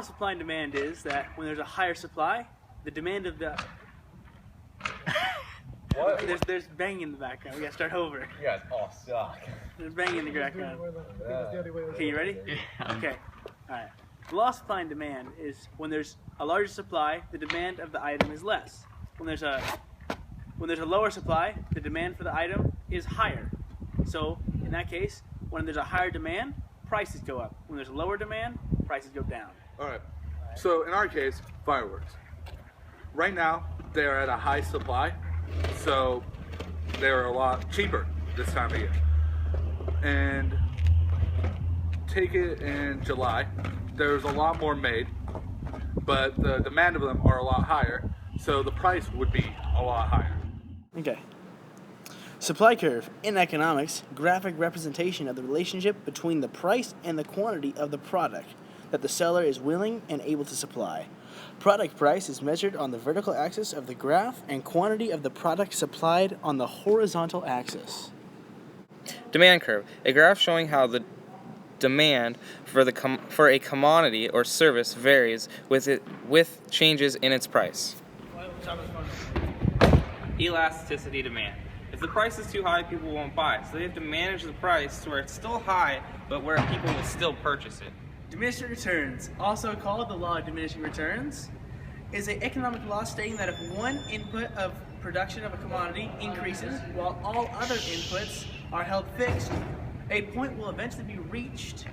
of supply and demand is that when there's a higher supply, the demand of the... What? There's banging in the background. We gotta start over. You guys all suck. There's banging in the background. Yeah. Okay, you ready? Okay. Alright. The law of supply and demand is when there's a larger supply, the demand of the item is less. When there's a lower supply, the demand for the item is higher. So, in that case, when there's a higher demand, prices go up. When there's a lower demand, prices go down. Alright, so in our case, fireworks. Right now, they're at a high supply, so they're a lot cheaper this time of year. And take it in July, there's a lot more made, but the demand of them are a lot higher, so the price would be a lot higher. Okay. Supply curve, in economics, graphic representation of the relationship between the price and the quantity of the product that the seller is willing and able to supply. Product price is measured on the vertical axis of the graph and quantity of the product supplied on the horizontal axis. Demand curve, a graph showing how the demand for a commodity or service varies with changes in its price. Elasticity demand. If the price is too high, people won't buy. So they have to manage the price to where it's still high, but where people will still purchase it. Diminishing returns, also called the law of diminishing returns, is an economic law stating that if one input of production of a commodity increases while all other inputs are held fixed, a point will eventually be reached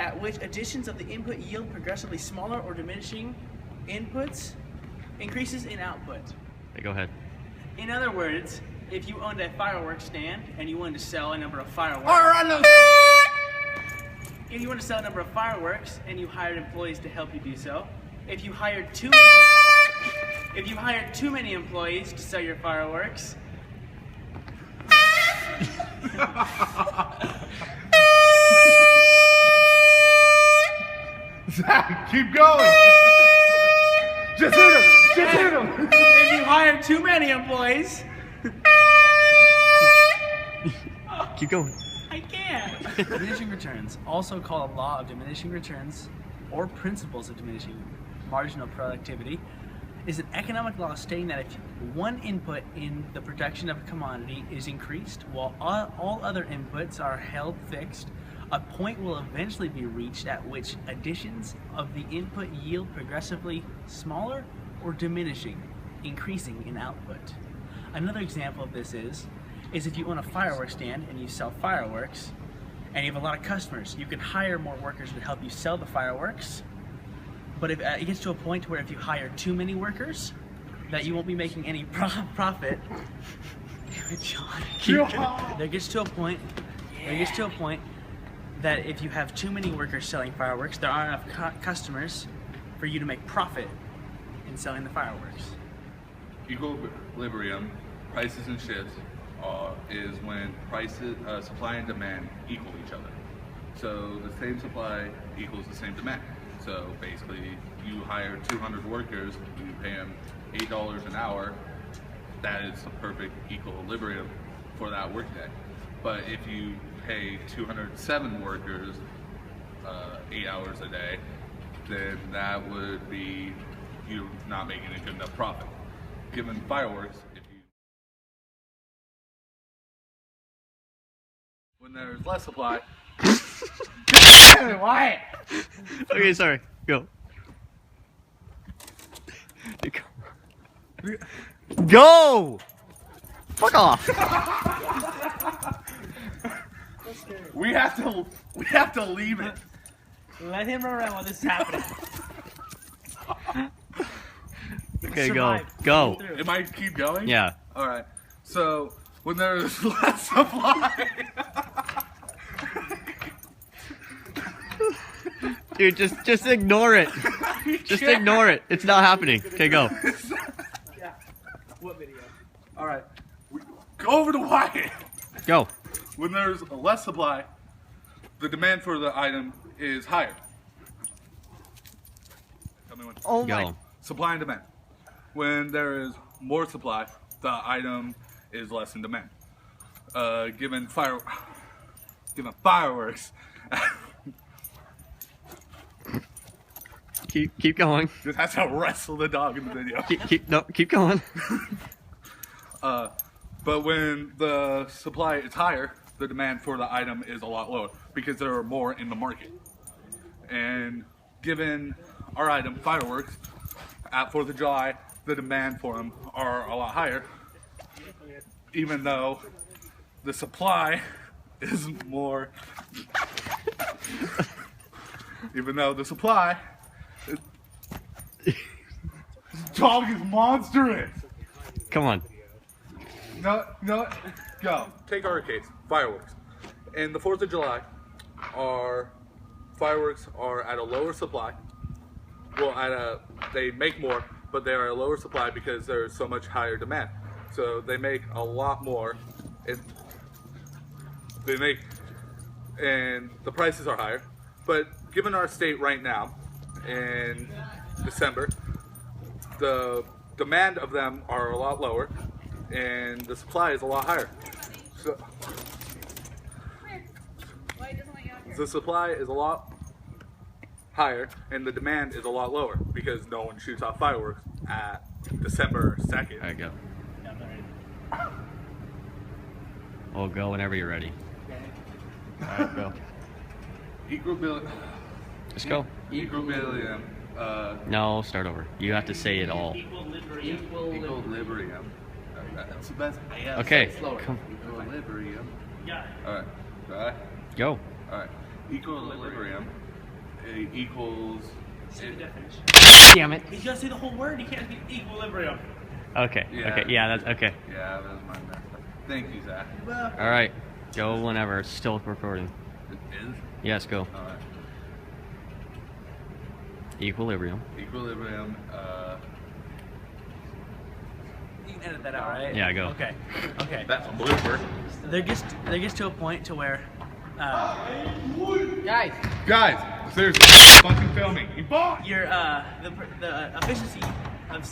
at which additions of the input yield progressively smaller or diminishing inputs increases in output. Hey, go ahead. In other words, if you owned a fireworks stand and you wanted to sell a number of fireworks, if you want to sell a number of fireworks and you hired employees to help you do so, if you hired too many employees to sell your fireworks, Zach, keep going! Just hit him! Just hit him! if you hired too many employees, Keep going. I can't. Diminishing returns, also called law of diminishing returns or principles of diminishing marginal productivity, is an economic law stating that if one input in the production of a commodity is increased while all other inputs are held fixed, a point will eventually be reached at which additions of the input yield progressively smaller or diminishing, increasing in output. Another example of this is if you own a fireworks stand and you sell fireworks and you have a lot of customers, you can hire more workers to help you sell the fireworks. But if it gets to a point where if you hire too many workers, that you won't be making any profit. John. There gets to a point that if you have too many workers selling fireworks, there aren't enough customers for you to make profit in selling the fireworks. Equilibrium, prices and shifts, is when prices, supply and demand equal each other. So the same supply equals the same demand. So basically, you hire 200 workers, you pay them $8 an hour. That is the perfect equilibrium for that workday. But if you pay 207 workers 8 hours a day, then that would be you not making a good enough profit. Given fireworks, when there's less supply. Why? Okay, sorry. Go. Go! Fuck off! We have to leave it. Let him run around while this is happening. Okay, Survive. Go. It might keep going? Yeah. Alright. So, when there's less supply. Dude, just ignore it. Just ignore it. It's not happening. Okay, go. Yeah. What video? Alright. Go over to Wyatt. Go. When there's less supply, the demand for the item is higher. Tell me when. Oh Go. my. Supply and demand. When there is more supply, the item is less in demand. Given fireworks. Keep going. Just has to wrestle the dog in the video. Keep going. But when the supply is higher, the demand for the item is a lot lower because there are more in the market. And given our item, fireworks, at 4th of July, the demand for them are a lot higher, even though the supply is more. Even though the supply is. This dog is monstrous! Come on. No, go. Take our case, fireworks. In the 4th of July, our fireworks are at a lower supply. Well, they make more, but they are a lower supply because there's so much higher demand. So they make a lot more. And the prices are higher. But given our state right now, in December, the demand of them are a lot lower, and the supply is a lot higher. So the supply is a lot higher, and the demand is a lot lower because no one shoots off fireworks at December 2nd. All right, go. We'll go whenever you're ready. All right, go. Equilibrium. Just go. Equilibrium. No, start over. You have to say it all. Equilibrium. That's the best. Okay. Equilibrium. Yeah. All right. Try. Go. All right. Equilibrium equals. Damn it. He's gonna say the whole word. He can't be equilibrium. Okay. Yeah. Okay. Yeah, that's okay. Yeah, that was my mess up. Thank you, Zach. All right. Go whenever. It's still recording. It is? Yes, go. All right. Equilibrium. Equilibrium. You can edit that out, right? Yeah, go. Okay. Okay. That's a blooper. There gets to a point to where, Guys, seriously, fucking filming. You bought. your the efficiency of